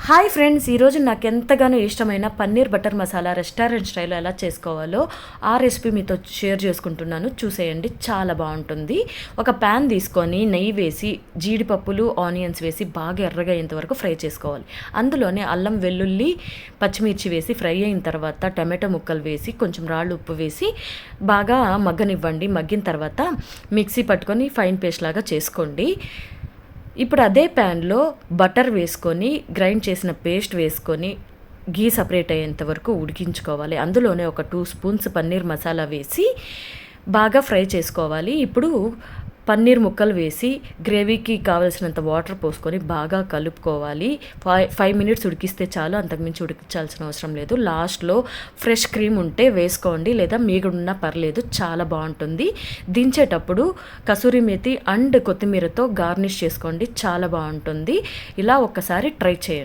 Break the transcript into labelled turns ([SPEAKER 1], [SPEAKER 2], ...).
[SPEAKER 1] Hi friends, ఈరోజు నాకు ఎంతగానో ఇష్టమైన పన్నీర్ బటర్ మసాలా రెస్టారెంట్ స్టైల్లో ఎలా చేసుకోవాలో ఆ రెసిపీ మీతో షేర్ చేసుకుంటున్నాను. చూసేయండి, చాలా బాగుంటుంది. ఒక ప్యాన్ తీసుకొని నెయ్యి వేసి జీడిపప్పులు ఆనియన్స్ వేసి బాగా ఎర్రగా అయ్యేంతవరకు ఫ్రై చేసుకోవాలి. అందులోనే అల్లం వెల్లుల్లి పచ్చిమిర్చి వేసి ఫ్రై అయిన తర్వాత టమాటో ముక్కలు వేసి కొంచెం రాళ్ళు ఉప్పు వేసి బాగా మగ్గనివ్వండి. మగ్గిన తర్వాత మిక్సీ పట్టుకొని ఫైన్ పేస్ట్ లాగా చేసుకోండి. ఇప్పుడు అదే ప్యాన్లో బటర్ వేసుకొని గ్రైండ్ చేసిన పేస్ట్ వేసుకొని గీ సపరేట్ అయ్యేంత వరకు ఉడికించుకోవాలి. అందులోనే ఒక 2 స్పూన్స్ పన్నీర్ మసాలా వేసి బాగా ఫ్రై చేసుకోవాలి. ఇప్పుడు పన్నీర్ ముక్కలు వేసి గ్రేవీకి కావలసినంత వాటర్ పోసుకొని బాగా కలుపుకోవాలి. 5 మినిట్స్ ఉడికిస్తే చాలు, అంతకుమించి ఉడికించాల్సిన అవసరం లేదు. లాస్ట్లో ఫ్రెష్ క్రీమ్ ఉంటే వేసుకోండి, లేదా మీగడున్నా పర్లేదు, చాలా బాగుంటుంది. దించేటప్పుడు కసూరి మేతి అండ్ కొత్తిమీరతో గార్నిష్ చేసుకోండి, చాలా బాగుంటుంది. ఇలా ఒక్కసారి ట్రై చేయండి.